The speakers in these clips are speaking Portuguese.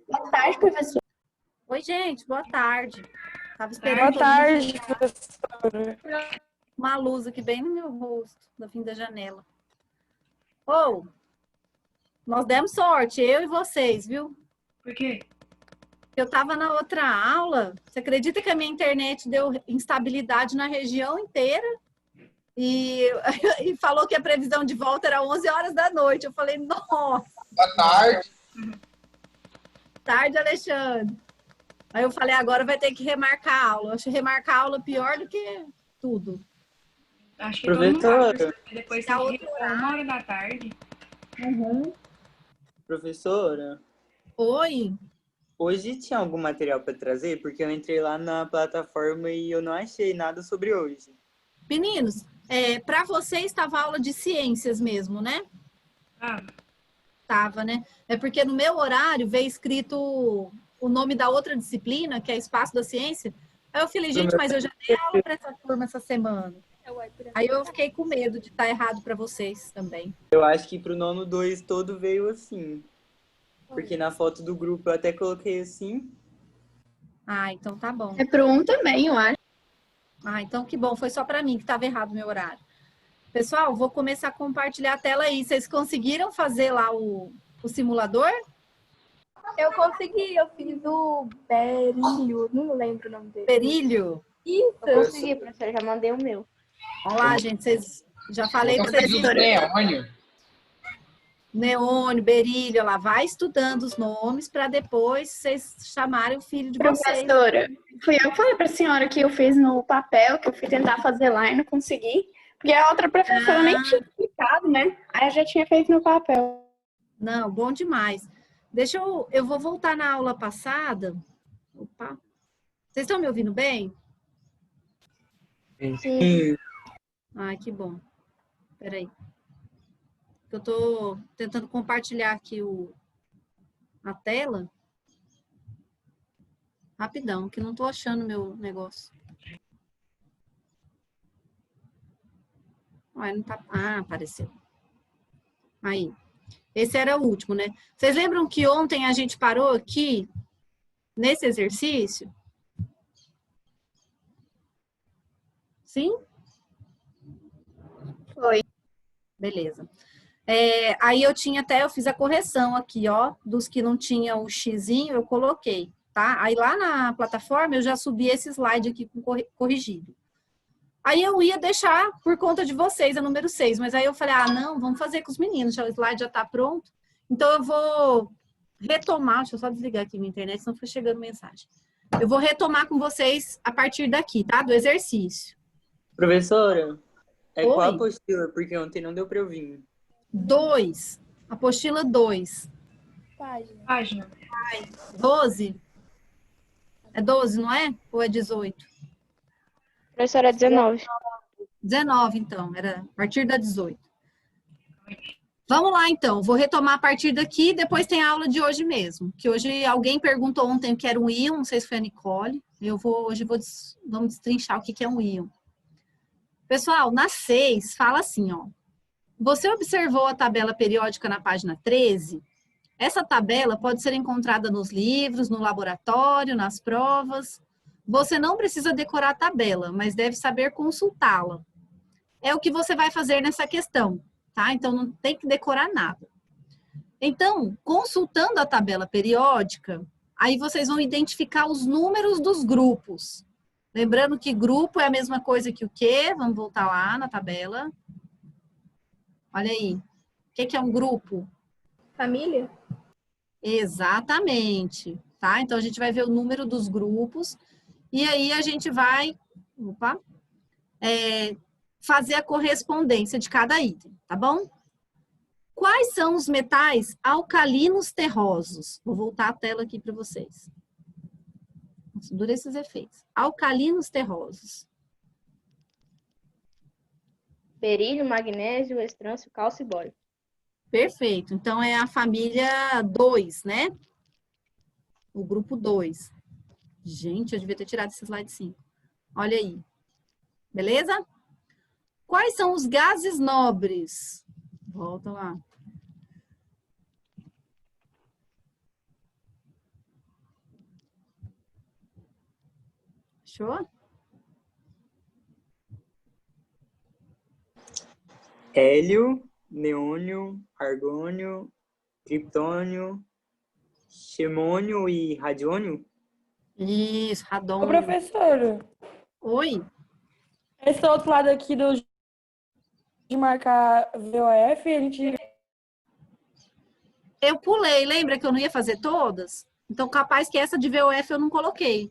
Boa tarde, professor. Oi, gente, boa tarde. Tava esperando Boa tarde, professora. uma luz aqui bem no meu rosto, no fim da janela. Ou, nós demos sorte, eu e vocês, viu? Por quê? Eu tava na outra aula, você acredita que a minha internet deu instabilidade na região inteira? E, e falou que a previsão de volta era 11 horas da noite. Eu falei, nossa. Boa tarde. Tarde, Alexandre. Aí eu falei, agora vai ter que remarcar a aula. Eu acho remarcar a aula pior do que tudo. Acho que Professora. todo mundo vai, depois tem que ir 1h da tarde. Uhum. Professora, Oi. hoje tinha algum material para trazer? Porque eu entrei lá na plataforma e eu não achei nada sobre hoje. Meninos, para vocês estava aula de ciências mesmo, né? Ah, Tava, né? É porque no meu horário veio escrito o nome da outra disciplina, que é Espaço da Ciência. Aí eu falei, gente, mas eu já dei aula para essa turma essa semana. Aí eu fiquei com medo de estar errado para vocês também. Eu acho que pro nono 2 todo veio assim. Porque na foto do grupo eu até coloquei assim. Ah, então tá bom. É pro 1 também, eu acho. Ah, então que bom. Foi só para mim que estava errado o meu horário. Pessoal, vou começar a compartilhar a tela aí. Vocês conseguiram fazer lá o simulador? Eu consegui, eu fiz o Berílio, não lembro o nome dele. Berílio? Isso. Eu consegui, professor, já mandei o meu. Vamos lá, gente. Vocês já falei Eu para vocês. fiz os neônio. Neônio, berílio, ela vai estudando os nomes para depois vocês chamarem o filho de vocês. Professora, fui eu que falei pra senhora que eu fiz no papel, que eu fui tentar fazer lá e não consegui. Porque a outra professora nem tinha explicado, né? Aí eu já tinha feito no papel. Não, bom demais. Eu vou voltar na aula passada. Opa. Vocês estão me ouvindo bem? Sim. Ai, que bom. Peraí. Eu tô tentando compartilhar aqui a tela. Rapidão, que não tô achando meu negócio. Ai, não tá... Ah, apareceu. Aí. Esse era o último, né? Vocês lembram que ontem a gente parou aqui, nesse exercício? Sim? Foi. Beleza. Aí eu fiz a correção aqui, ó, dos que não tinham o xizinho, eu coloquei, tá? Aí lá na plataforma eu já subi esse slide aqui com corrigido. Aí eu ia deixar por conta de vocês, a número 6, mas aí eu falei, ah, não, vamos fazer com os meninos, o slide já tá pronto. Então eu vou retomar, deixa eu só desligar aqui minha internet, senão fica chegando mensagem. Eu vou retomar com vocês a partir daqui, tá? Do exercício. Professora, qual a Oi? apostila? Porque ontem não deu para eu vir. 2. Apostila 2. página. 12? É 12, não é? Ou é 18? Professora, 19. 19, então. Era a partir da 18. Vamos lá, então. Vou retomar a partir daqui, depois tem a aula de hoje mesmo. Que hoje alguém perguntou ontem o que era um íon, não sei se foi a Nicole. Vamos destrinchar o que é um íon. Pessoal, na 6, fala assim, ó. Você observou a tabela periódica na página 13? Essa tabela pode ser encontrada nos livros, no laboratório, nas provas. Você não precisa decorar a tabela, mas deve saber consultá-la. É o que você vai fazer nessa questão, tá? Então, não tem que decorar nada. Então, consultando a tabela periódica, aí vocês vão identificar os números dos grupos. Lembrando que grupo é a mesma coisa que o quê? Vamos voltar lá na tabela. Olha aí. O que é um grupo? Família? Exatamente, tá? Então, a gente vai ver o número dos grupos e aí a gente vai fazer a correspondência de cada item, tá bom? Quais são os metais alcalinos terrosos? Vou voltar a tela aqui para vocês. Dura esses efeitos. Alcalinos terrosos. Berílio, magnésio, estrâncio, cálcio e bório. Perfeito. Então, é a família 2, né? O grupo 2. Gente, eu devia ter tirado esse slide 5. Olha aí. Beleza? Quais são os gases nobres? Volta lá. Achou? Hélio, neônio, argônio, criptônio, xemônio e radiônio? Isso, Ô, radônio. professora, Oi. esse outro lado aqui de marcar VOF, a gente... Eu pulei, lembra que eu não ia fazer todas? Então, capaz que essa de VOF eu não coloquei.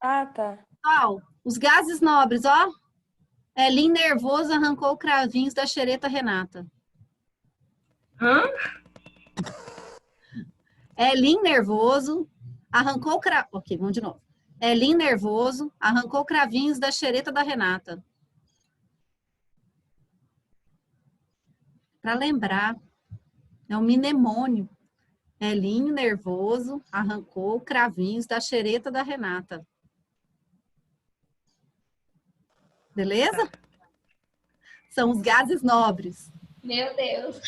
Ah, tá. Ó, os gases nobres, ó. Elim nervoso arrancou cravinhos da xereta Renata. Hã? Elim nervoso arrancou cravinhos. Ok, vamos de novo. Elim nervoso arrancou cravinhos da xereta da Renata. Para lembrar, é um mnemônio. Elim nervoso arrancou cravinhos da xereta da Renata. Beleza? São os gases nobres. Meu Deus.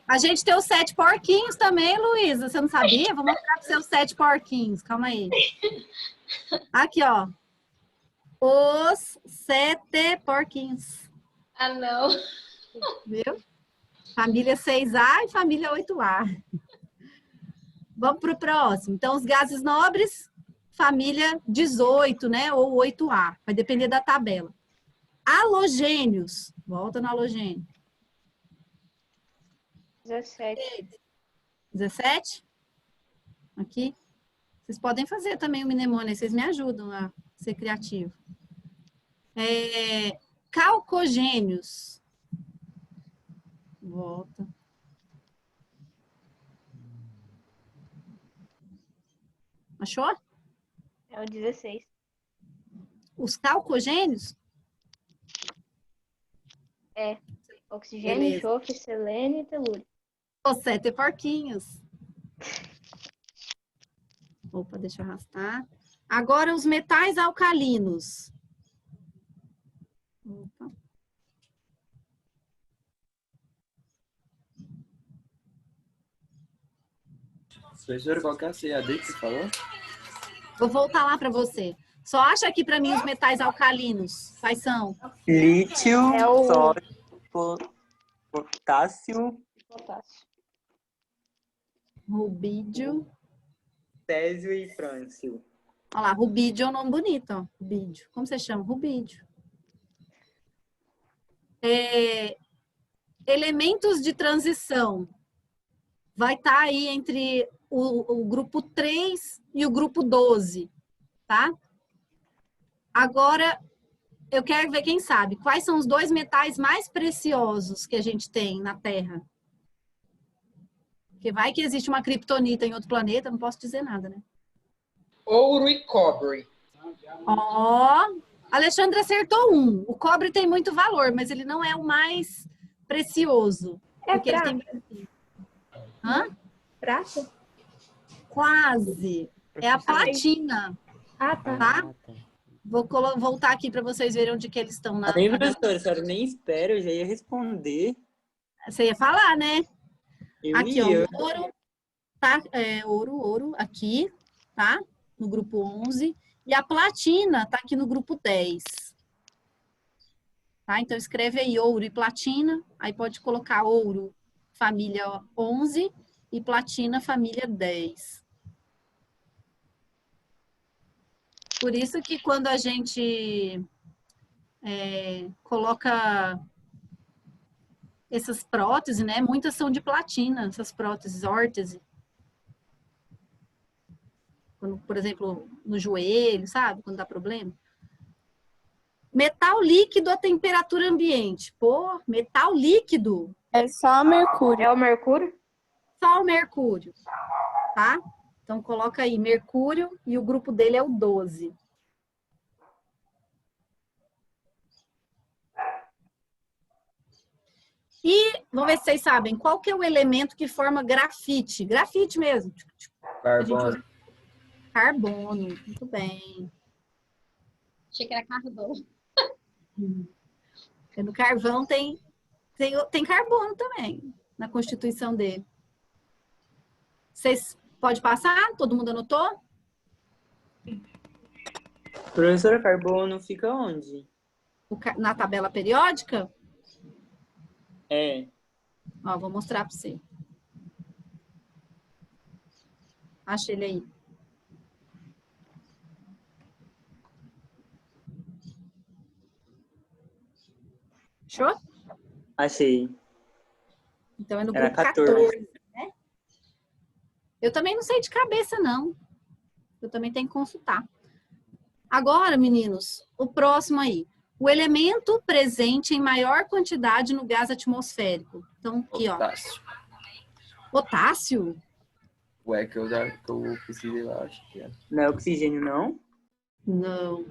A gente tem os 7 porquinhos também, Luísa. Você não sabia? Vou mostrar para os seus 7 porquinhos. Calma aí. Aqui, ó. Os 7 porquinhos. Ah, não. Viu? Família 6A e família 8A. Vamos para o próximo. Então, os gases nobres, família 18, né? Ou 8A. Vai depender da tabela. Halogênios. Volta no halogênio. 17. 17? Aqui. Vocês podem fazer também o mnemônio, vocês me ajudam a ser criativo. Calcogênios. Volta. Achou? É o 16. Os calcogênios? É. Oxigênio, Beleza. enxofre, selênio e telúrio. Os 7 porquinhos. Opa, deixa eu arrastar. Agora os metais alcalinos. Opa. Professora, qual que é a CAD que você falou? Vou voltar lá para você. Só acha aqui para mim os metais alcalinos. Quais são? Lítio, É o- sódio, potássio, Potássio. Rubídio. césio e frâncio. Olha lá, rubídio é um nome bonito, ó. Rubídio. Como você chama? Rubídio. Elementos de transição. Vai estar aí entre o grupo 3 e o grupo 12, tá? Agora, eu quero ver quem sabe. Quais são os 2 metais mais preciosos que a gente tem na Terra? Porque vai que existe uma criptonita em outro planeta, não posso dizer nada, né? Ouro e cobre. Ó, Alexandre acertou um. O cobre tem muito valor, mas ele não é o mais precioso. É porque ele prata. tem... Hã? Prata? Quase. É a platina, Ah, tá. tá? Vou voltar aqui para vocês verem onde que eles estão. Nem, professora, a senhora nem espera, eu já ia responder. Você ia falar, né? Eu Aqui, ia. ó, ouro, tá? Ouro, aqui, tá? No grupo 11. E a platina tá aqui no grupo 10. Tá? Então, escreve aí ouro e platina. Aí pode colocar ouro, família 11, e platina, família 10. Por isso que quando a gente coloca essas próteses, né? Muitas são de platina, essas próteses, órtese. Quando, por exemplo, no joelho, sabe? Quando dá problema. Metal líquido a temperatura ambiente. Pô, metal líquido. É só mercúrio. É o mercúrio? Só o mercúrio, tá? Então, coloca aí mercúrio e o grupo dele é o 12. E, vamos ver se vocês sabem, qual que é o elemento que forma grafite? Grafite mesmo. Carbono. Carbono, muito bem. Achei que era carbono. Porque no carvão tem carbono também, na constituição dele. Vocês podem passar? Todo mundo anotou? Professora, carbono fica onde? Na tabela periódica, É. ó, vou mostrar para você. Acha ele aí. Achou? Achei. Então, é no Era grupo 14, né? Eu também não sei de cabeça, não. Eu também tenho que consultar. Agora, meninos, o próximo aí. O elemento presente em maior quantidade no gás atmosférico. Então, aqui, ó. Potássio. Potássio? Ué, que eu pesquisei lá, acho que é. Não é oxigênio, não? Não.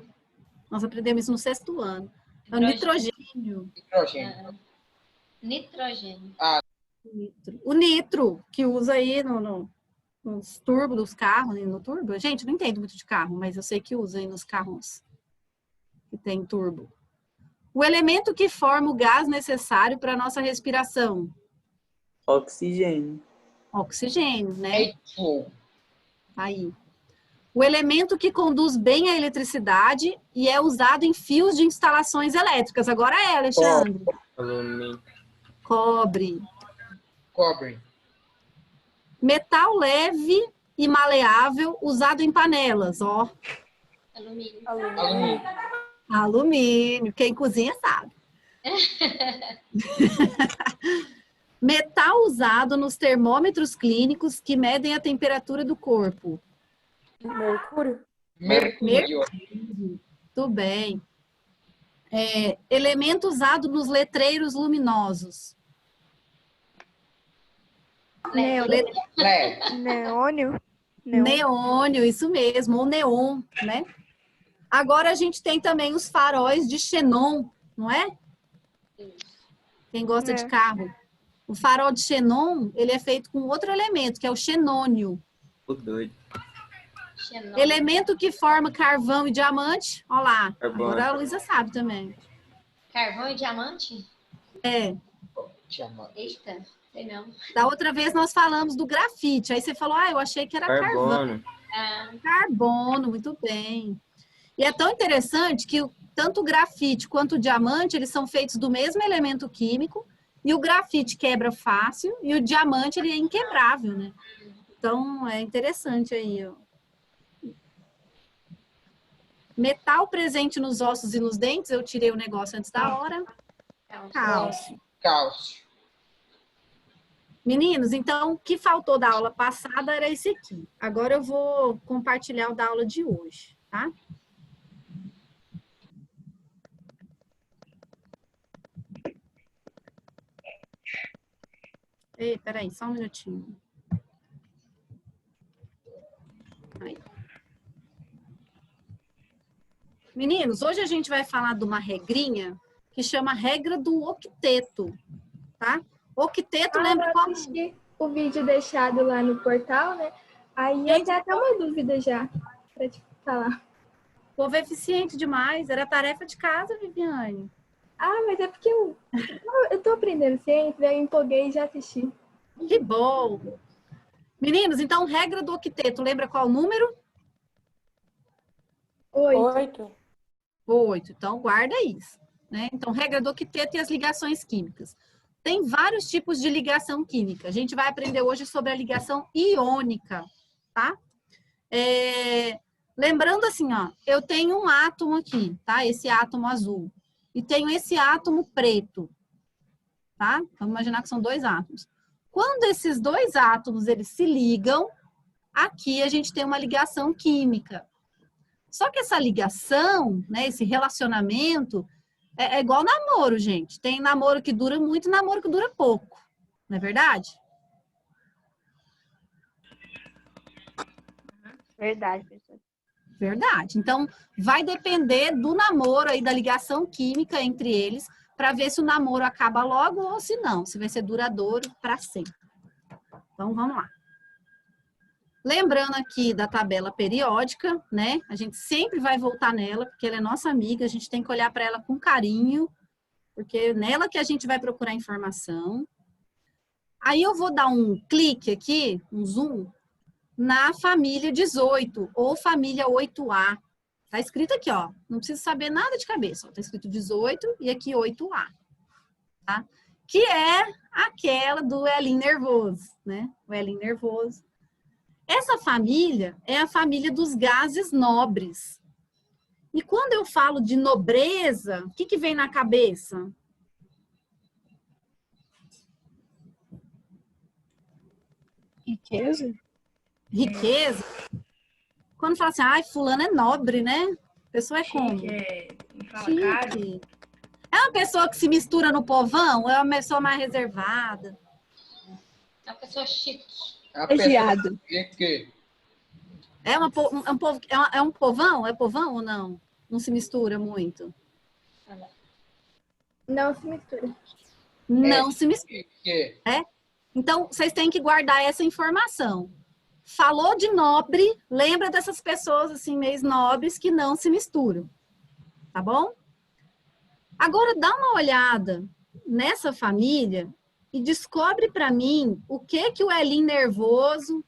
Nós aprendemos isso no 6º ano. É o nitrogênio. Nitrogênio. Nitrogênio. O nitro, que usa aí nos turbos dos carros, no turbo. Gente, eu não entendo muito de carro, mas eu sei que usa aí nos carros que tem turbo. O elemento que forma o gás necessário para a nossa respiração. Oxigênio. Oxigênio, né? H2O. Aí. O elemento que conduz bem a eletricidade e é usado em fios de instalações elétricas. Agora é, Alexandre. Alumínio. Cobre. Cobre. Metal leve e maleável usado em panelas, ó. Alumínio. Alumínio. Alumínio. Quem cozinha sabe. Metal usado nos termômetros clínicos que medem a temperatura do corpo. Mercúrio. Mercúrio. Tudo bem. Elemento usado nos letreiros luminosos. LED. Neônio. Neônio, isso mesmo, ou neon, né? Agora a gente tem também os faróis de xenon, não é? Quem gosta de carro. O farol de xenon, ele é feito com outro elemento, que é o xenônio. O doido. Xenônio. Elemento que forma carvão e diamante, ó lá. Carbono. Agora a Luísa sabe também. Carvão e diamante? É. Diamante. Eita, sei não. Da outra vez nós falamos do grafite. Aí você falou, eu achei que era carvão. Carbono. Ah, Carbono, muito bem. E é tão interessante que tanto o grafite quanto o diamante, eles são feitos do mesmo elemento químico, e o grafite quebra fácil, e o diamante, ele é inquebrável, né? Então, é interessante aí, ó. Metal presente nos ossos e nos dentes, eu tirei o negócio antes da hora. Cálcio. Cálcio. Meninos, então, o que faltou da aula passada era esse aqui. Agora eu vou compartilhar o da aula de hoje, tá? Ei, peraí, só um minutinho. Aí. Meninos, hoje a gente vai falar de uma regrinha que chama regra do octeto, tá? Octeto, lembra Eu qual? assisti o vídeo deixado lá no portal, né? Aí eu tenho até uma dúvida já pra te falar. O povo é eficiente demais, era tarefa de casa, Viviane. Mas é porque eu tô aprendendo sempre, aí eu empolguei e já assisti. Que bom! Meninos, então, regra do octeto, lembra qual o número? 8. 8. Então, guarda isso, né? Então, regra do octeto e as ligações químicas. Tem vários tipos de ligação química. A gente vai aprender hoje sobre a ligação iônica, tá? Lembrando assim, ó, eu tenho um átomo aqui, tá? Esse átomo azul. E tenho esse átomo preto, tá? Vamos imaginar que são 2 átomos. Quando esses 2 átomos, eles se ligam, aqui a gente tem uma ligação química. Só que essa ligação, né, esse relacionamento, é igual namoro, gente. Tem namoro que dura muito e namoro que dura pouco. Não é verdade? Verdade, professor. Verdade. Então, vai depender do namoro aí, da ligação química entre eles, para ver se o namoro acaba logo ou se não, se vai ser duradouro para sempre. Então, vamos lá. Lembrando aqui da tabela periódica, né? A gente sempre vai voltar nela, porque ela é nossa amiga, a gente tem que olhar para ela com carinho, porque é nela que a gente vai procurar informação. Aí eu vou dar um clique aqui, um zoom, na família 18, ou família 8A, Tá escrito aqui, ó. Não precisa saber nada de cabeça. Ó. Tá escrito 18 e aqui 8A. Tá? Que é aquela do Elinho nervoso, né? O Elinho nervoso. Essa família é a família dos gases nobres. E quando eu falo de nobreza, o que que vem na cabeça? Riqueza? Riqueza. Quando fala assim, ai, fulano é nobre, né? A pessoa é como? Não fala caro. Chique. É uma pessoa que se mistura no povão ou é uma pessoa mais reservada? É uma pessoa chique. Elogiado. É um povão? É povão ou não? Não se mistura muito? Não se mistura. Não se mistura. É? Então, vocês têm que guardar essa informação. Falou de nobre, lembra dessas pessoas assim, meio nobres que não se misturam. Tá bom? Agora, dá uma olhada nessa família e descobre para mim o que o Elinho nervoso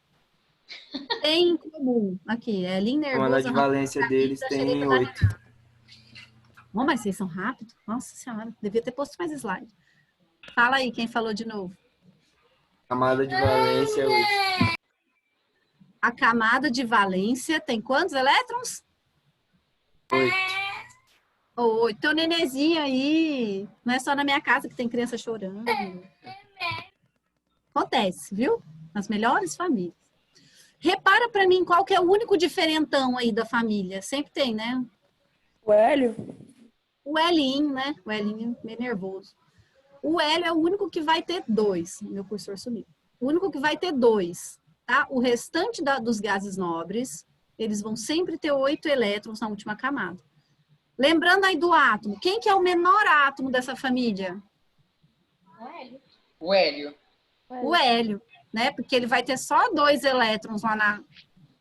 tem em comum. Aqui, Elinho A camada nervoso. de valência deles tem 8. Bom, mas vocês são rápidos? Nossa Senhora, devia ter posto mais slide. Fala aí, quem falou de novo. Camada de valência é 8. A camada de valência tem quantos elétrons? 8. Oh, então, nenenzinho aí. Não é só na minha casa que tem criança chorando. Acontece, viu? Nas melhores famílias. Repara pra mim qual que é o único diferentão aí da família. Sempre tem, né? O Hélio? O Elinho, né? O Elinho meio nervoso. O Hélio é o único que vai ter 2. Meu cursor sumiu. O único que vai ter 2, tá? O restante dos gases nobres, eles vão sempre ter 8 elétrons na última camada. Lembrando aí do átomo. Quem que é o menor átomo dessa família? O Hélio. O Hélio. O hélio, né? Porque ele vai ter só 2 elétrons lá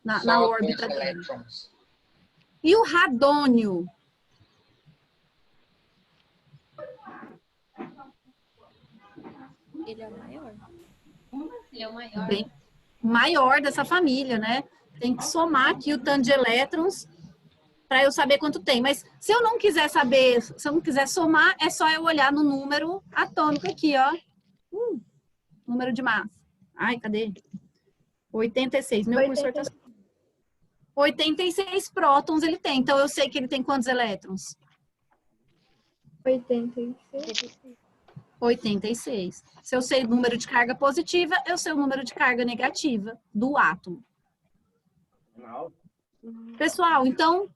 na órbita dele. E o radônio? Ele é o maior. Ele é o maior. Bem maior dessa família, né? Tem que somar aqui o tanto de elétrons para eu saber quanto tem. Mas se eu não quiser saber, se eu não quiser somar, é só eu olhar no número atômico aqui, ó. Número de massa. Ai, cadê? 86. Meu cursor tá... 86 prótons ele tem. Então, eu sei que ele tem quantos elétrons? 86. 86. Se eu sei o número de carga positiva, eu sei o número de carga negativa do átomo. Pessoal, então,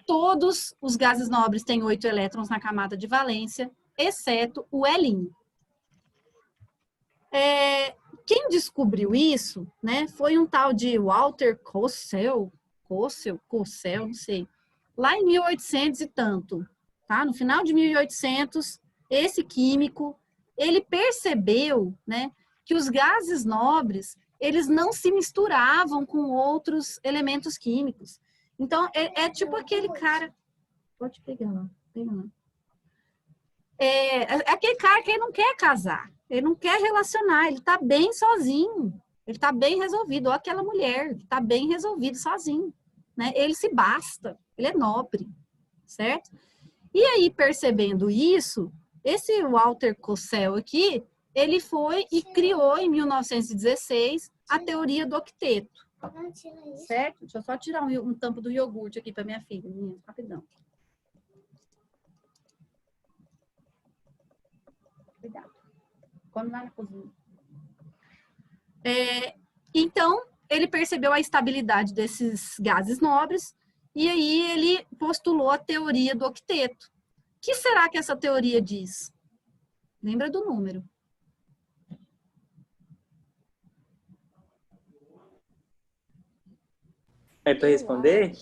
todos os gases nobres têm 8 elétrons na camada de valência, exceto o Elinho. Quem descobriu isso, né, foi um tal de Walter Kossel, não sei, lá em 1800 e tanto, tá? No final de 1800, esse químico, ele percebeu, né, que os gases nobres, eles não se misturavam com outros elementos químicos. Então, é tipo aquele cara... Pode pegar lá, pega lá. É aquele cara que ele não quer casar, ele não quer relacionar, ele tá bem sozinho, ele tá bem resolvido. Ou aquela mulher, que tá bem resolvido sozinho, né? Ele se basta, ele é nobre, certo? E aí, percebendo isso, esse Walter Kossel aqui, ele foi e criou em 1916 a teoria do octeto. Certo? Deixa eu só tirar um tampo do iogurte aqui para minha filha. Rapidão. Cuidado. Come lá na cozinha. Então, ele percebeu a estabilidade desses gases nobres e aí ele postulou a teoria do octeto. O que será que essa teoria diz? Lembra do número. É para responder?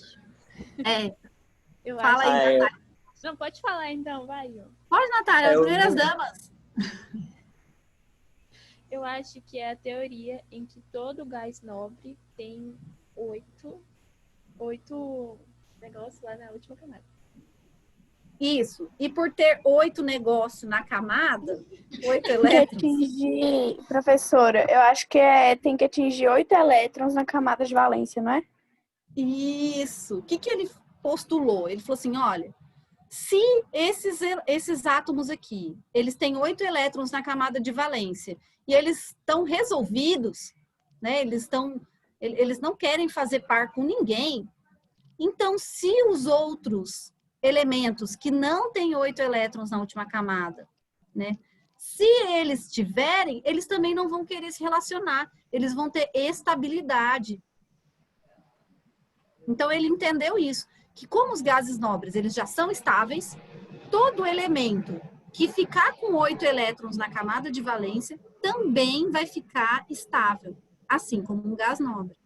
Eu Fala acho. aí, Natália. Não, pode falar então, vai. Pode, Natália, as primeiras damas. Eu acho que é a teoria em que todo gás nobre tem 8 negócios lá na última camada. Isso. E por ter 8 negócios na camada, 8 Que elétrons. atingir, professora, eu acho que tem que atingir 8 elétrons na camada de valência, não é? Isso. O que ele postulou? Ele falou assim, olha, se esses átomos aqui, eles têm 8 elétrons na camada de valência e eles estão resolvidos, né? Eles não querem fazer par com ninguém. Então, se os outros elementos que não têm 8 elétrons na última camada, né? Se eles tiverem, eles também não vão querer se relacionar. Eles vão ter estabilidade. Então, ele entendeu isso. Que como os gases nobres, eles já são estáveis, todo elemento que ficar com 8 elétrons na camada de valência também vai ficar estável. Assim como um gás nobre.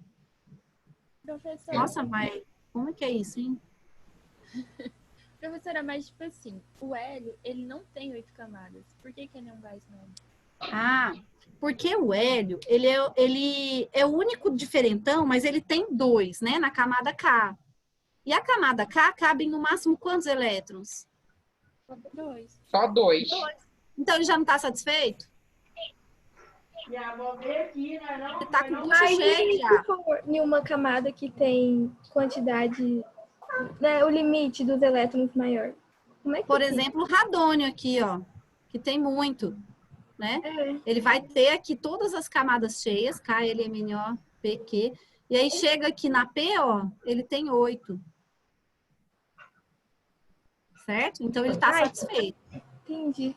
Professora, Nossa, mas como é que é isso, hein? professora, mas tipo assim, o hélio, ele não tem 8 camadas. Por que ele é um gás nobre? Ah, porque o hélio, ele é o único diferentão, mas ele tem 2, né, na camada K. E a camada K cabe no máximo quantos elétrons? 2. Só 2. Então ele já não está satisfeito? E a avó veio aqui, né? Não, Ele está com o bucho Mas cheio e já. se for em uma camada que tem quantidade, né, o limite dos elétrons maior? Como é que Por fica? exemplo, o radônio aqui, ó, que tem muito, né? Ele vai ter aqui todas as camadas cheias, K, L, M, N, O, P, Q. E aí chega aqui na P, ó, ele tem 8. Certo? Então ele está satisfeito. Entendi.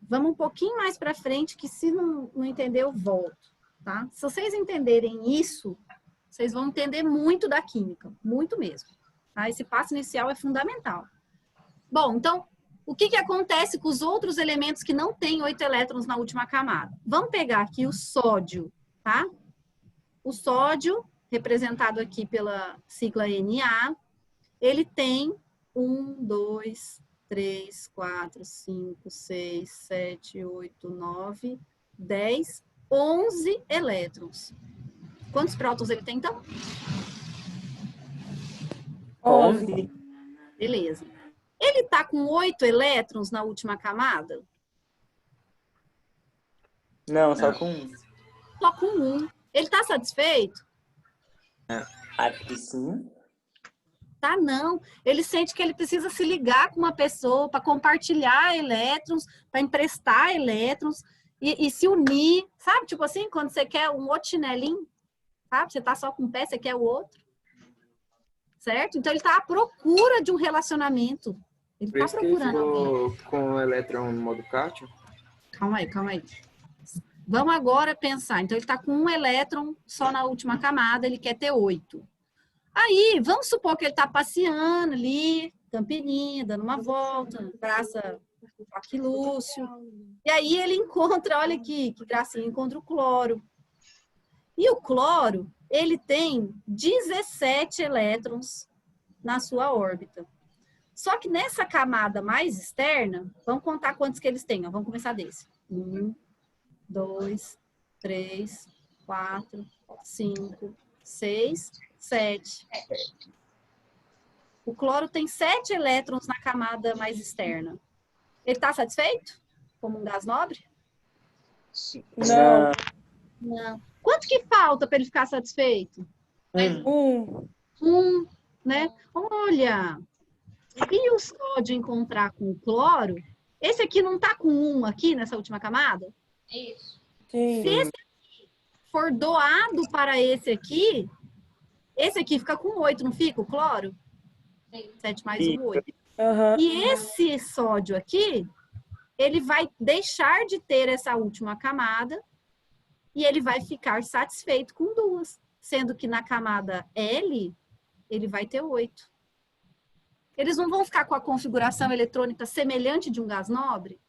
Vamos um pouquinho mais para frente, que se não entender, eu volto, tá? Se vocês entenderem isso, vocês vão entender muito da química, muito mesmo. Tá? Esse passo inicial é fundamental. Bom, então, o que acontece com os outros elementos que não têm 8 elétrons na última camada? Vamos pegar aqui o sódio, tá? O sódio, representado aqui pela sigla Na, ele tem 1, 2, 3, 4, 5, 6, 7, 8, 9, 10, 11 elétrons. Quantos prótons ele tem, então? 11. Beleza. Ele está com 8 elétrons na última camada? Não, só com 1. Só com 1. Ele está satisfeito? Acho que sim. Tá, não. Ele sente que ele precisa se ligar com uma pessoa para compartilhar elétrons, para emprestar elétrons e se unir. Sabe, tipo assim, quando você quer um outro chinelinho, sabe? Você tá só com um pé, você quer o outro. Certo? Então ele tá à procura de um relacionamento. Ele Por tá isso que ele procurando alguém. ficou com o elétron no modo cátion. Calma aí. Vamos agora pensar. Então ele tá com um elétron só na última camada, ele quer ter 8. Aí, vamos supor que ele está passeando ali, Campininha, dando uma volta, Praça Joaquim Lúcio. E aí ele encontra, olha aqui, que gracinha, encontra o cloro. E o cloro, ele tem 17 elétrons na sua órbita. Só que nessa camada mais externa, vamos contar quantos que eles têm. Ó, vamos começar desse. 1, 2, 3, 4, 5, 6, 7. O cloro tem 7 elétrons na camada mais externa. Ele está satisfeito? Como um gás nobre? Não. Não. Quanto que falta para ele ficar satisfeito? 1. 1, né? Olha, e o sódio encontrar com o cloro, esse aqui não está com 1 aqui nessa última camada? Isso. Sim. Se esse aqui for doado para esse aqui fica com 8, não fica o cloro? Sim. 7 mais 1, 8. Aham. E esse sódio aqui, ele vai deixar de ter essa última camada e ele vai ficar satisfeito com 2. Sendo que na camada L, ele vai ter 8. Eles não vão ficar com a configuração eletrônica semelhante de um gás nobre?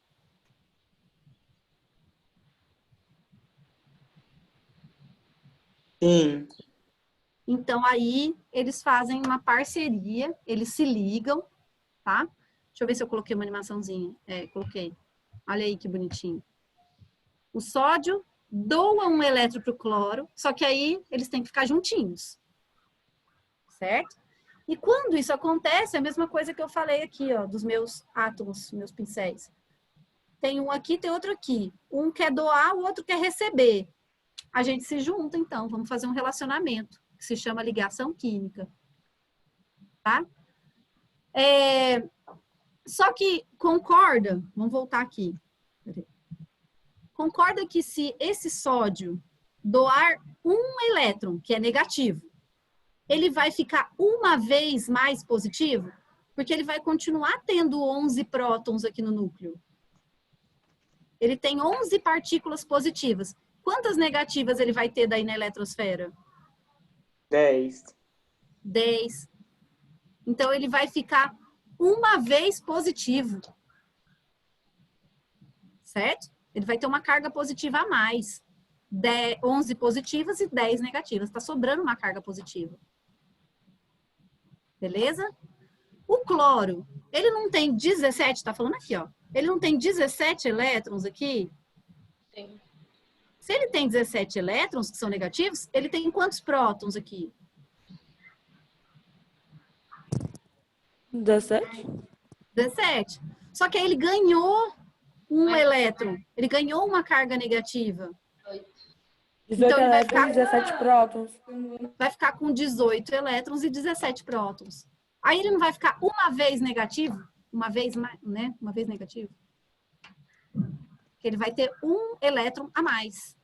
Sim. Então, aí, eles fazem uma parceria, eles se ligam, tá? Deixa eu ver se eu coloquei uma animaçãozinha. Coloquei. Olha aí que bonitinho. O sódio doa um elétron para o cloro, só que aí eles têm que ficar juntinhos. Certo? E quando isso acontece, é a mesma coisa que eu falei aqui, ó, dos meus átomos, meus pincéis. Tem um aqui, tem outro aqui. Um quer doar, o outro quer receber. A gente se junta, então, vamos fazer um relacionamento, que se chama ligação química. tá? Só que concorda, vamos voltar aqui. Concorda que se esse sódio doar um elétron, que é negativo, ele vai ficar uma vez mais positivo? Porque ele vai continuar tendo 11 prótons aqui no núcleo. Ele tem 11 partículas positivas. Quantas negativas ele vai ter daí na eletrosfera? 10. 10. Então, ele vai ficar uma vez positivo. Certo? Ele vai ter uma carga positiva a mais. 11 positivas e 10 negativas. Está sobrando uma carga positiva. Beleza? O cloro, ele não tem 17, tá falando aqui, ó. Ele não tem 17 elétrons aqui? Sim. Se ele tem 17 elétrons, que são negativos, ele tem quantos prótons aqui? 17? 17. Só que aí ele ganhou um elétron. Ele ganhou uma carga negativa. 18 Então, ele vai elétrons, ficar- 17 prótons. Vai ficar com 18 elétrons e 17 prótons. Aí ele não vai ficar uma vez negativo? Uma vez mais, né? Uma vez negativo. Porque ele vai ter um elétron a mais.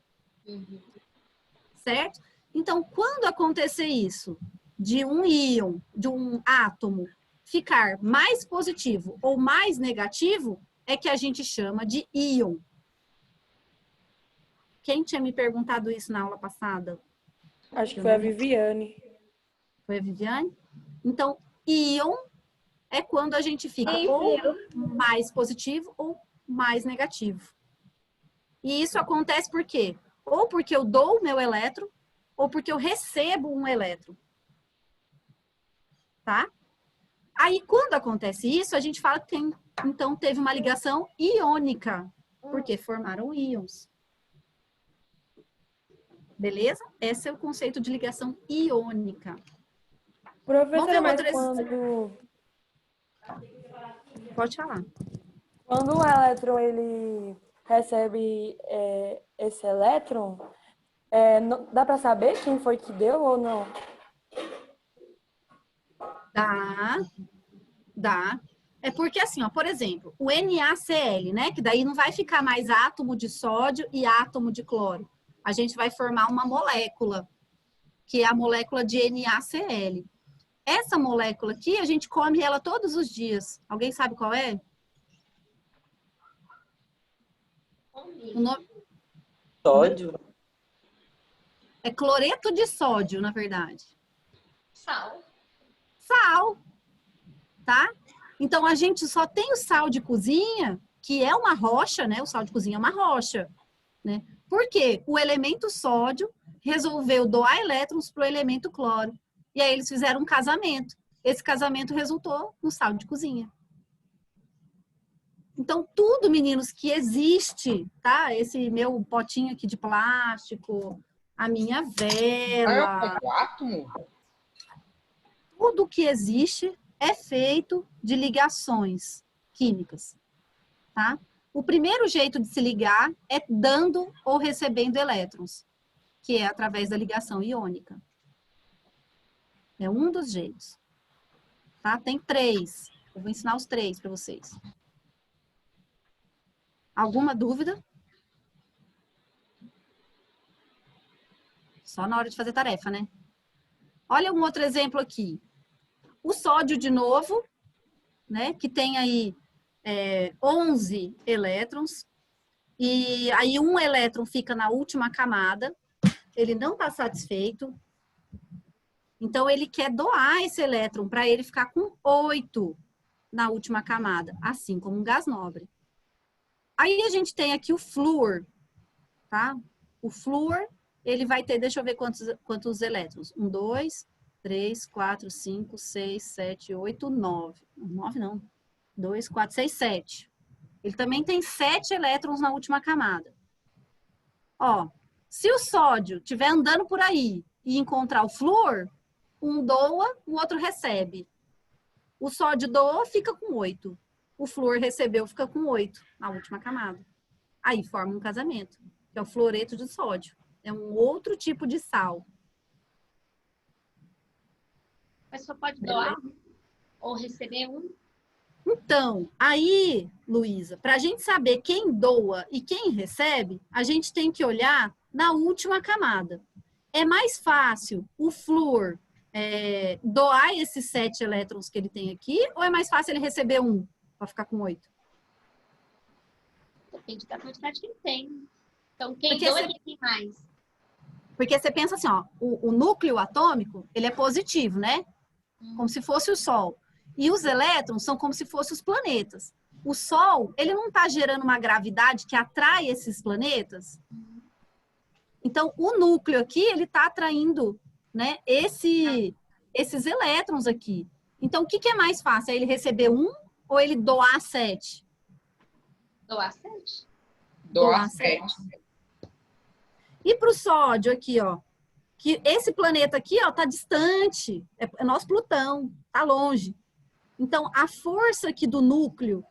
Certo? Então, quando acontecer isso, de um íon, de um átomo, ficar mais positivo ou mais negativo, é que a gente chama de íon. Quem tinha me perguntado isso na aula passada? Acho que foi a Viviane. Foi a Viviane? Então, íon é quando a gente fica ou mais positivo ou mais negativo. E isso acontece por quê? Ou porque eu dou o meu elétron, ou porque eu recebo um elétron. Tá? Aí, quando acontece isso, a gente fala que então teve uma ligação iônica, porque formaram íons. Beleza? Esse é o conceito de ligação iônica. Vamos ver Professora, mas outro Pode falar. quando o elétron ele recebe esse elétron, dá para saber quem foi que deu ou não? Dá. É porque assim, ó, por exemplo, o NaCl, né? Que daí não vai ficar mais átomo de sódio e átomo de cloro. A gente vai formar uma molécula, que é a molécula de NaCl. Essa molécula aqui, a gente come ela todos os dias. Alguém sabe qual é? O nome Sódio? é cloreto de sódio, na verdade. Sal. Sal, tá? Então, a gente só tem o sal de cozinha, que é uma rocha, né? O sal de cozinha é uma rocha, né? Por quê? O elemento sódio resolveu doar elétrons para o elemento cloro. E aí eles fizeram um casamento. Esse casamento resultou no sal de cozinha. Então, tudo, meninos, que existe, tá? Esse meu potinho aqui de plástico, a minha vela, O átomo? tudo que existe é feito de ligações químicas, tá? O primeiro jeito de se ligar é dando ou recebendo elétrons, que é através da ligação iônica. É um dos jeitos, tá? Tem 3. Eu vou ensinar os 3 para vocês. Alguma dúvida? Só na hora de fazer tarefa, né? Olha um outro exemplo aqui. O sódio de novo, né? Que tem aí 11 elétrons. E aí um elétron fica na última camada. Ele não está satisfeito. Então, ele quer doar esse elétron para ele ficar com 8 na última camada, assim como um gás nobre. Aí, a gente tem aqui o flúor, tá? O flúor, ele vai ter, deixa eu ver quantos elétrons. 1, 2, 3, 4, 5, 6, 7, 8, 9. 9 não. 2, 4, 6, 7. Ele também tem 7 elétrons na última camada. Ó, se o sódio estiver andando por aí e encontrar o flúor, um doa, o outro recebe. O sódio doou, fica com 8. O flúor recebeu, fica com 8 na última camada. Aí forma um casamento, que é o fluoreto de sódio. É um outro tipo de sal. Mas só pode doar? ou receber um? Então, aí, Luísa, para a gente saber quem doa e quem recebe, a gente tem que olhar na última camada. É mais fácil o flúor doar esses 7 elétrons que ele tem aqui, ou é mais fácil ele receber um, para ficar com 8? Depende da quantidade que ele tem. Então, quem Porque doa você- é quem tem mais. Porque você pensa assim, ó, o núcleo atômico, ele é positivo, né? Como se fosse o Sol. E os elétrons são como se fossem os planetas. O Sol, ele não está gerando uma gravidade que atrai esses planetas? Então, o núcleo aqui, ele está atraindo, né, esses elétrons aqui. Então, o que é mais fácil? É ele receber um ou ele doar 7? Doar 7? Doar 7. E para o sódio aqui, ó, que esse planeta aqui, ó, tá distante, é nosso Plutão, tá longe. Então, a força aqui do núcleo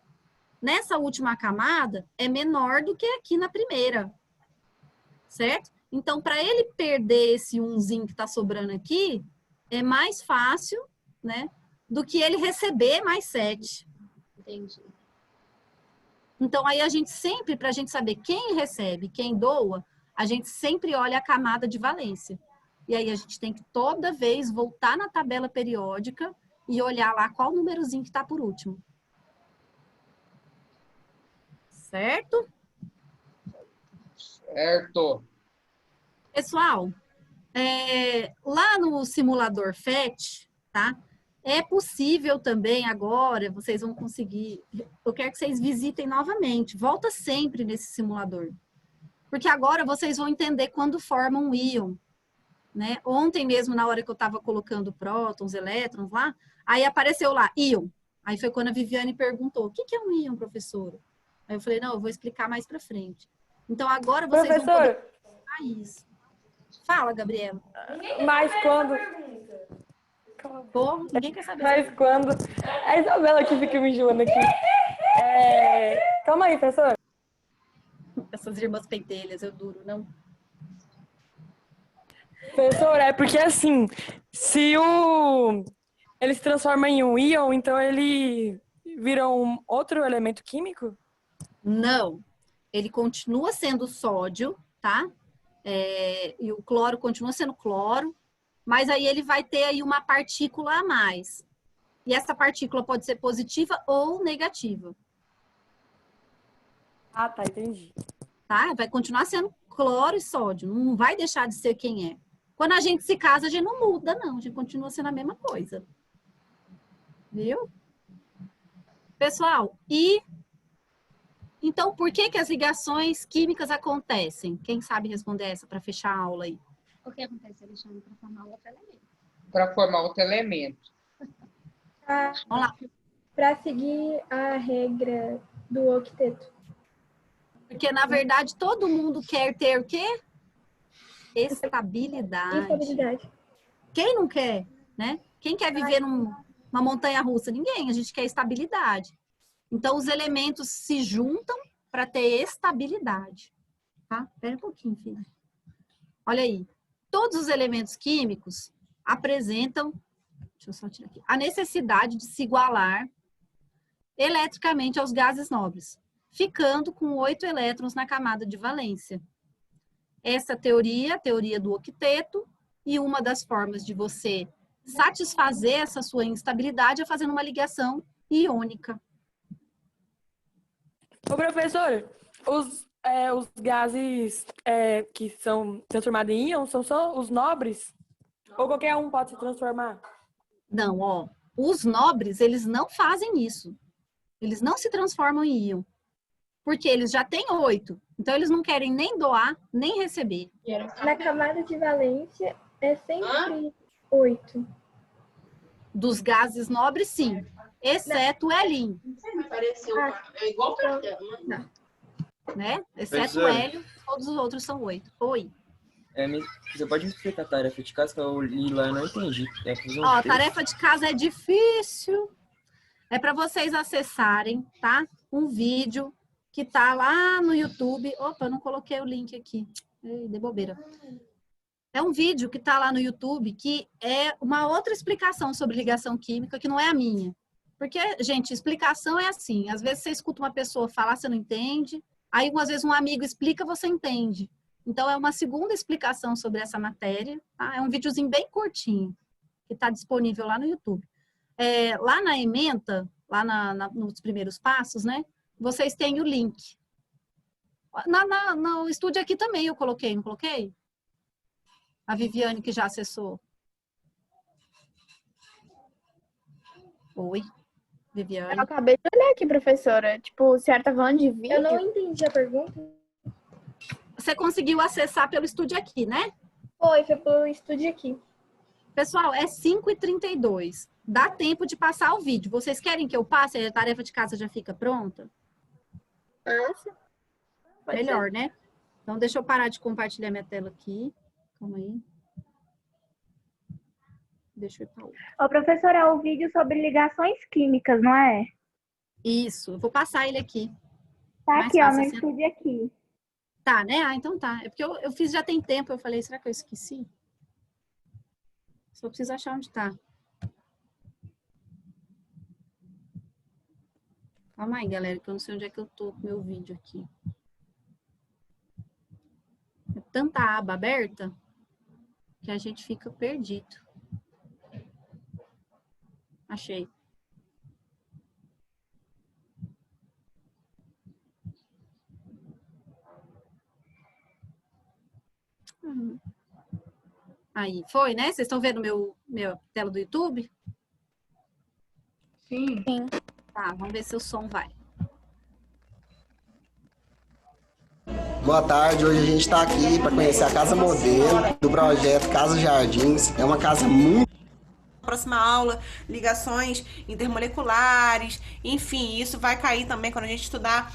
nessa última camada é menor do que aqui na primeira, certo? Então, para ele perder esse umzinho que tá sobrando aqui, é mais fácil, né, do que ele receber mais 7. Entendi. Então, aí a gente sempre, para a gente saber quem recebe, quem doa, a gente sempre olha a camada de valência. E aí a gente tem que toda vez voltar na tabela periódica e olhar lá qual númerozinho que está por último. Certo? Certo. Pessoal, lá no simulador FET, tá? É possível também agora, vocês vão conseguir, eu quero que vocês visitem novamente, volta sempre nesse simulador. Porque agora vocês vão entender quando forma um íon, né? Ontem mesmo, na hora que eu estava colocando prótons, elétrons lá, aí apareceu lá, íon. Aí foi quando a Viviane perguntou, o que é um íon, professora? Aí eu falei, não, eu vou explicar mais para frente. Então agora vocês vão poder explicar isso. Fala, Gabriela. Mas quando... Pô, ninguém quer saber. Mas quando... A Isabela que fica me enjoando aqui. Calma aí, professor. Essas irmãs pentelhas, eu duro, não? Professor, é porque assim, se ele se transforma em um íon, então ele vira um outro elemento químico? Não. Ele continua sendo sódio, tá? E o cloro continua sendo cloro, mas aí ele vai ter aí uma partícula a mais. E essa partícula pode ser positiva ou negativa. Ah, tá, entendi. Tá? Vai continuar sendo cloro e sódio, não vai deixar de ser quem é. Quando a gente se casa, a gente não muda, não. A gente continua sendo a mesma coisa. Viu? Pessoal, então, por que as ligações químicas acontecem? Quem sabe responder essa para fechar a aula aí? O que acontece, Alexandre, para formar outro elemento? Para formar outro elemento. Vamos lá. Para seguir a regra do octeto. Porque, na verdade, todo mundo quer ter o quê? Estabilidade. Estabilidade. Quem não quer, né? Quem quer viver numa montanha-russa? Ninguém. A gente quer estabilidade. Então, os elementos se juntam para ter estabilidade. Tá? Espera um pouquinho, filha. Olha aí. Todos os elementos químicos apresentam, deixa eu só tirar aqui, a necessidade de se igualar eletricamente aos gases nobres, ficando com 8 elétrons na camada de valência. Essa teoria, a teoria do octeto, e uma das formas de você satisfazer essa sua instabilidade é fazendo uma ligação iônica. Ô, professor, os gases que são transformados em íon são só os nobres? Ou qualquer um pode se transformar? Não, ó. Os nobres, eles não fazem isso. Eles não se transformam em íon. Porque eles já têm 8. Então, eles não querem nem doar, nem receber. Na camada de valência é sempre 8. Dos gases nobres, sim. Exceto o hélio. É igual cartão. Né? Exceto o Professor. hélio, todos os outros são 8. Oi. Você pode me explicar a tarefa de casa que eu li lá e não entendi. Ó, a tarefa de casa é difícil. É para vocês acessarem, tá? Um vídeo que tá lá no YouTube. Opa, eu não coloquei o link aqui. Ei, de bobeira. É um vídeo que tá lá no YouTube que é uma outra explicação sobre ligação química, que não é a minha. Porque, gente, explicação é assim. Às vezes você escuta uma pessoa falar, você não entende. Aí, às vezes, um amigo explica, você entende. Então, é uma segunda explicação sobre essa matéria. Tá? É um videozinho bem curtinho, que está disponível lá no YouTube. Lá na ementa, lá nos primeiros passos, né? Vocês têm o link. No estúdio aqui também eu coloquei, não coloquei? A Viviane que já acessou. Oi, Viviane. Eu acabei de olhar aqui, professora. Tipo, a senhora tá falando de vídeo? Eu não entendi a pergunta. Você conseguiu acessar pelo estúdio aqui, né? Foi pelo estúdio aqui. Pessoal, é 5h32. Dá tempo de passar o vídeo. Vocês querem que eu passe? A tarefa de casa já fica pronta? Nossa. Melhor, né? Então, deixa eu parar de compartilhar minha tela aqui. Calma aí. Deixa eu ir para outra. Ô, professora, é o vídeo sobre ligações químicas, não é? Isso. Eu vou passar ele aqui. Tá Mais aqui, ó, fácil no assim. estúdio aqui. Tá, né? Ah, então tá. É porque eu fiz já tem tempo. Eu falei, será que eu esqueci? Só preciso achar onde tá. Calma aí, galera, que eu não sei onde é que eu tô com meu vídeo aqui. É tanta aba aberta que a gente fica perdido. Achei. Aí, foi, né? Vocês estão vendo minha tela do YouTube? Sim. Tá, vamos ver se o som vai. Boa tarde, hoje a gente está aqui para conhecer a casa modelo do projeto Casa Jardins. É uma casa muito... Próxima aula, ligações intermoleculares, enfim, isso vai cair também quando a gente estudar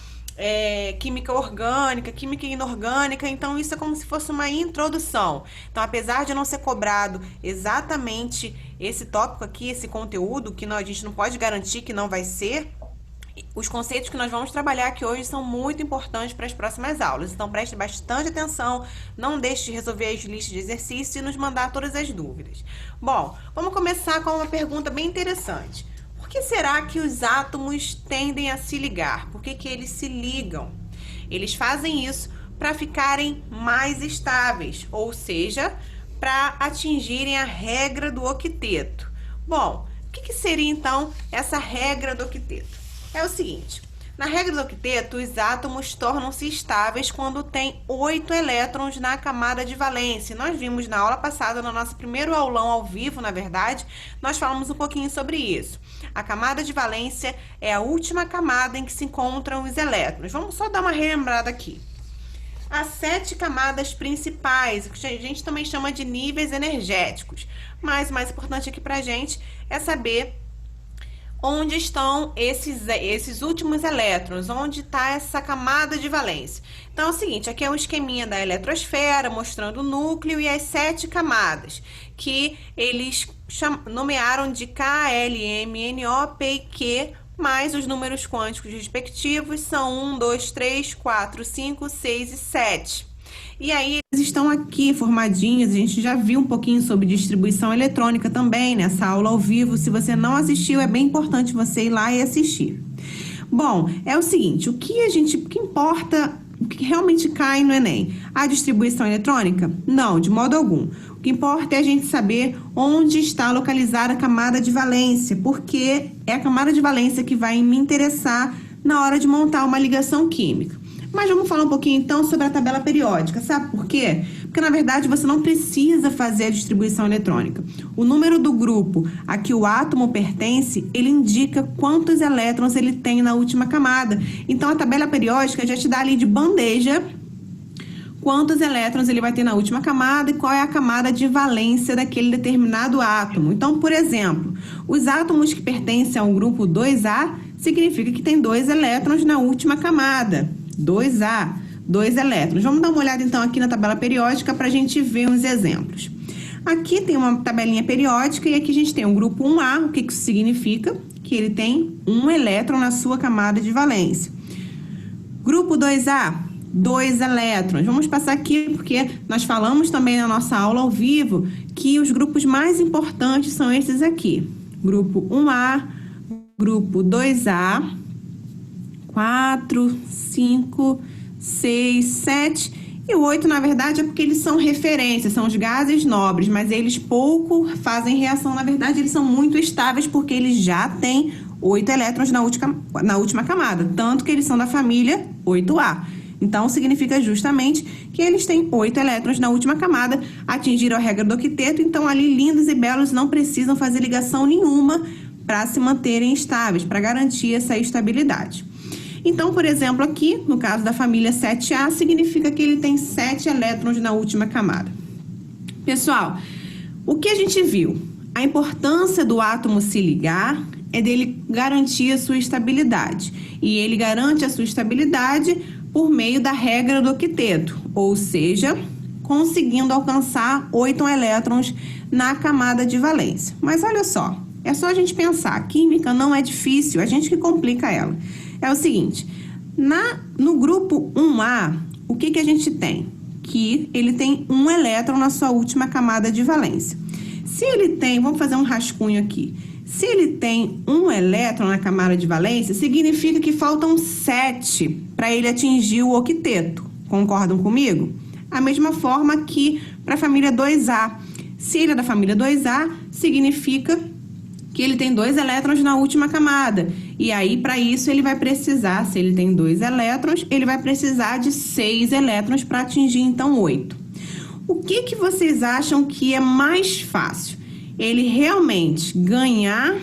química orgânica, química inorgânica, então isso é como se fosse uma introdução. Então, apesar de não ser cobrado exatamente esse tópico aqui, esse conteúdo, que a gente não pode garantir que não vai ser, os conceitos que nós vamos trabalhar aqui hoje são muito importantes para as próximas aulas. Então, preste bastante atenção, não deixe de resolver as listas de exercícios e nos mandar todas as dúvidas. Bom, vamos começar com uma pergunta bem interessante. Por que será que os átomos tendem a se ligar? Por que que eles se ligam? Eles fazem isso para ficarem mais estáveis, ou seja, para atingirem a regra do octeto. Bom, o que seria então essa regra do octeto? É o seguinte, na regra do octeto, os átomos tornam-se estáveis quando tem 8 elétrons na camada de valência. Nós vimos na aula passada, no nosso primeiro aulão ao vivo, na verdade, nós falamos um pouquinho sobre isso. A camada de valência é a última camada em que se encontram os elétrons. Vamos só dar uma relembrada aqui. Há 7 camadas principais, que a gente também chama de níveis energéticos. Mas o mais importante aqui pra gente é saber onde estão esses últimos elétrons, onde está essa camada de valência. Então é o seguinte, aqui é um esqueminha da eletrosfera, mostrando o núcleo e as 7 camadas, que eles nomearam de K, L, M, N, O, P e Q, mais os números quânticos respectivos são 1, 2, 3, 4, 5, 6 e 7. E aí, eles estão aqui formadinhos, a gente já viu um pouquinho sobre distribuição eletrônica também nessa aula ao vivo. Se você não assistiu, é bem importante você ir lá e assistir. Bom, é o seguinte, o que importa, o que realmente cai no Enem? A distribuição eletrônica? Não, de modo algum. O que importa é a gente saber onde está localizada a camada de valência, porque é a camada de valência que vai me interessar na hora de montar uma ligação química. Mas vamos falar um pouquinho, então, sobre a tabela periódica. Sabe por quê? Porque, na verdade, você não precisa fazer a distribuição eletrônica. O número do grupo a que o átomo pertence, ele indica quantos elétrons ele tem na última camada. Então, a tabela periódica já te dá ali de bandeja quantos elétrons ele vai ter na última camada e qual é a camada de valência daquele determinado átomo. Então, por exemplo, os átomos que pertencem ao grupo 2A significa que tem 2 elétrons na última camada. 2A, 2 elétrons. Vamos dar uma olhada, então, aqui na tabela periódica para a gente ver uns exemplos. Aqui tem uma tabelinha periódica e aqui a gente tem o grupo 1A. O que isso significa? Que ele tem 1 elétron na sua camada de valência. Grupo 2A, 2 elétrons. Vamos passar aqui porque nós falamos também na nossa aula ao vivo que os grupos mais importantes são esses aqui. Grupo 1A, grupo 2A, 4, 5, 6, 7 e o 8, na verdade, é porque eles são referências, são os gases nobres, mas eles pouco fazem reação. Na verdade, eles são muito estáveis porque eles já têm 8 elétrons na última camada, tanto que eles são da família 8A. Então, significa justamente que eles têm 8 elétrons na última camada, atingiram a regra do octeto, então ali lindos e belos não precisam fazer ligação nenhuma para se manterem estáveis, para garantir essa estabilidade. Então, por exemplo, aqui, no caso da família 7A, significa que ele tem 7 elétrons na última camada. Pessoal, o que a gente viu? A importância do átomo se ligar é dele garantir a sua estabilidade. E ele garante a sua estabilidade por meio da regra do octeto, ou seja, conseguindo alcançar 8 elétrons na camada de valência. Mas olha só, é só a gente pensar, a química não é difícil, a gente que complica ela. É o seguinte, no grupo 1A, o que a gente tem? Que ele tem 1 elétron na sua última camada de valência. Se ele tem, vamos fazer um rascunho aqui. Se ele tem 1 elétron na camada de valência, significa que faltam 7 para ele atingir o octeto. Concordam comigo? A mesma forma que para a família 2A. Se ele é da família 2A, significa que ele tem 2 elétrons na última camada. E aí, para isso, ele vai precisar, se ele tem 2 elétrons, ele vai precisar de 6 elétrons para atingir, então, 8. O que vocês acham que é mais fácil? Ele realmente ganhar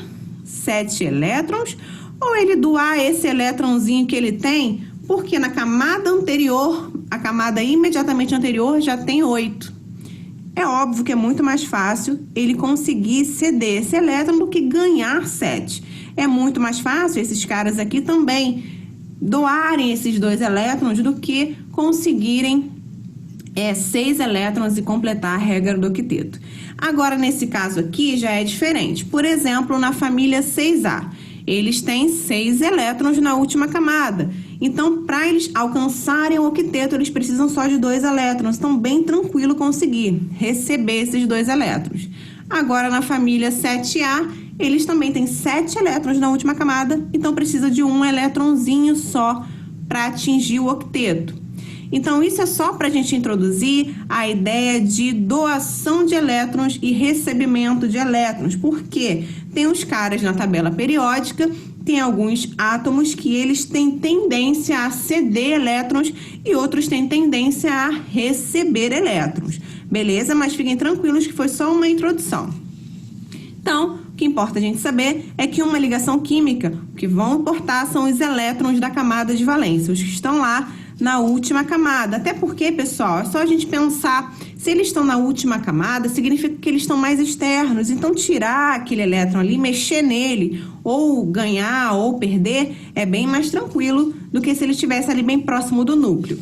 7 elétrons ou ele doar esse elétronzinho que ele tem, porque na camada anterior, a camada imediatamente anterior já tem 8. É óbvio que é muito mais fácil ele conseguir ceder esse elétron do que ganhar 7. É muito mais fácil esses caras aqui também doarem esses 2 elétrons do que conseguirem 6 elétrons e completar a regra do octeto. Agora, nesse caso aqui, já é diferente. Por exemplo, na família 6A, eles têm 6 elétrons na última camada. Então, para eles alcançarem o octeto, eles precisam só de 2 elétrons. Então, bem tranquilo conseguir receber esses 2 elétrons. Agora, na família 7A, eles também têm 7 elétrons na última camada. Então, precisa de 1 elétronzinho só para atingir o octeto. Então, isso é só para a gente introduzir a ideia de doação de elétrons e recebimento de elétrons. Por quê? Tem os caras na tabela periódica, tem alguns átomos que eles têm tendência a ceder elétrons e outros têm tendência a receber elétrons. Beleza? Mas fiquem tranquilos que foi só uma introdução. Então, o que importa a gente saber é que uma ligação química, o que vão importar são os elétrons da camada de valência, os que estão lá na última camada. Até porque, pessoal, é só a gente pensar, se eles estão na última camada, significa que eles estão mais externos. Então, tirar aquele elétron ali, mexer nele, ou ganhar ou perder, é bem mais tranquilo do que se ele estivesse ali bem próximo do núcleo.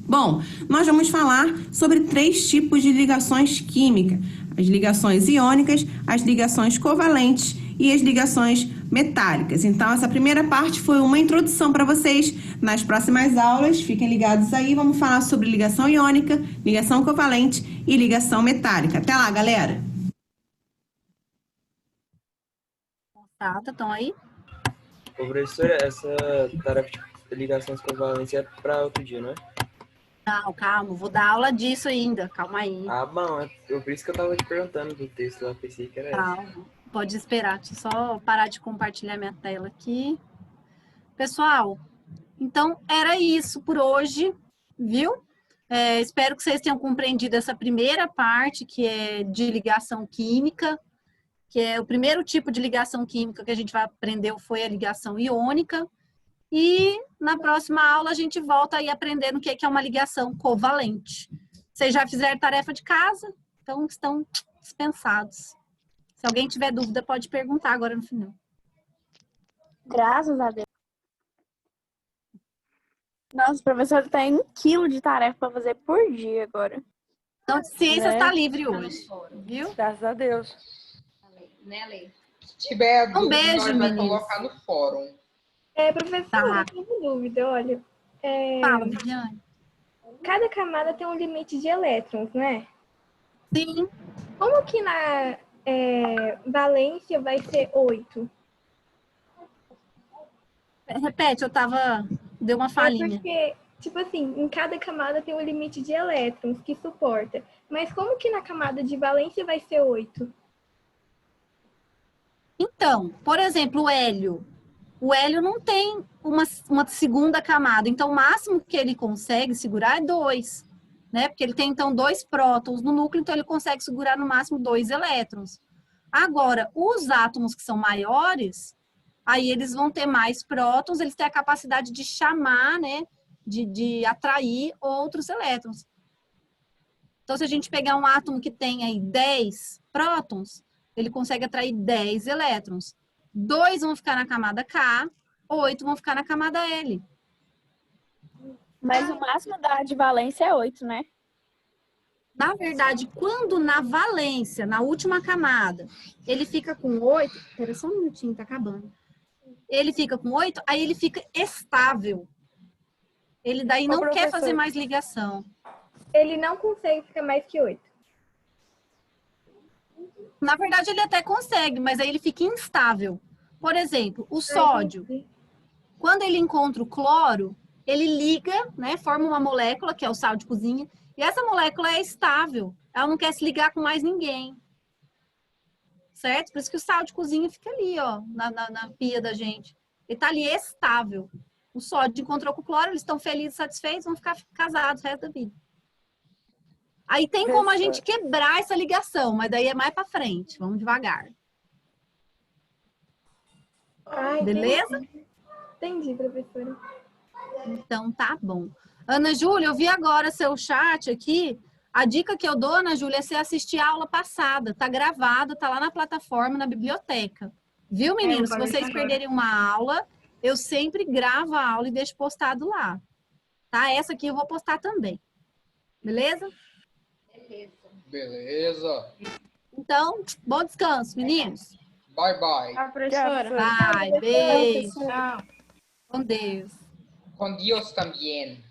Bom, nós vamos falar sobre 3 tipos de ligações químicas. As ligações iônicas, as ligações covalentes e as ligações metálicas. Então, essa primeira parte foi uma introdução para vocês. Nas próximas aulas, fiquem ligados aí, vamos falar sobre ligação iônica, ligação covalente e ligação metálica. Até lá, galera! Tá, estão aí? Ô, professora, essa tarefa de ligações covalentes é para outro dia, não é? Não, calma, vou dar aula disso ainda, calma aí. Ah, bom, por isso que eu tava te perguntando do texto lá, pensei que era Calma, pode esperar, deixa eu só parar de compartilhar minha tela aqui. Pessoal, então era isso por hoje, viu? Espero que vocês tenham compreendido essa primeira parte, que é de ligação química, que é o primeiro tipo de ligação química que a gente vai aprender foi a ligação iônica. E na próxima aula a gente volta aí aprendendo o que é uma ligação covalente. Vocês já fizeram tarefa de casa, então estão dispensados. Se alguém tiver dúvida, pode perguntar agora no final. Graças a Deus. Nossa, o professor tem 1 quilo de tarefa para fazer por dia agora. Então, de ciências está livre hoje, viu? Graças a Deus. Né, Lei? Se tiver dúvida, beijo, nós meninas. vamos colocar no fórum. Professor, Tá. eu tenho dúvida, olha. Fala, Viviane. Cada camada tem um limite de elétrons, né? Sim. Como que na valência vai ser 8? Repete, deu uma É falhinha. porque, tipo assim, em cada camada tem um limite de elétrons que suporta. Mas como que na camada de valência vai ser 8? Então, por exemplo, o hélio. O hélio não tem uma segunda camada. Então, o máximo que ele consegue segurar é 2. Né? Porque ele tem, então, 2 prótons no núcleo, então ele consegue segurar no máximo 2 elétrons. Agora, os átomos que são maiores, aí eles vão ter mais prótons, eles têm a capacidade de chamar, né? De atrair outros elétrons. Então, se a gente pegar um átomo que tem aí 10 prótons, ele consegue atrair 10 elétrons. 2 vão ficar na camada K, 8 vão ficar na camada L. Mas o máximo da de valência é 8, né? Na verdade, quando na valência, na última camada, ele fica com 8... Espera só um minutinho, tá acabando. Ele fica com 8, aí ele fica estável. Ele daí não quer fazer mais ligação. Ele não consegue ficar mais que 8. Na verdade, ele até consegue, mas aí ele fica instável. Por exemplo, o sódio, quando ele encontra o cloro, ele liga, né, forma uma molécula, que é o sal de cozinha, e essa molécula é estável. Ela não quer se ligar com mais ninguém. Certo? Por isso que o sal de cozinha fica ali, ó, na pia da gente. Ele tá ali estável. O sódio encontrou com o cloro, eles estão felizes, satisfeitos, vão ficar casados o resto da vida. Aí tem como a gente quebrar essa ligação, mas daí é mais para frente. Vamos devagar. Beleza? Entendi, professora. Então tá bom. Ana Júlia, eu vi agora seu chat aqui. A dica que eu dou, Ana Júlia, é você assistir a aula passada. Tá gravada, tá lá na plataforma, na biblioteca. Viu, meninos? Se vocês perderem uma aula, eu sempre gravo a aula e deixo postado lá. Tá? Essa aqui eu vou postar também. Beleza? Beleza. Então, bom descanso, meninos. Bye, bye. A professora. Bye, beijo. Tchau. Com Deus. Con Dios también.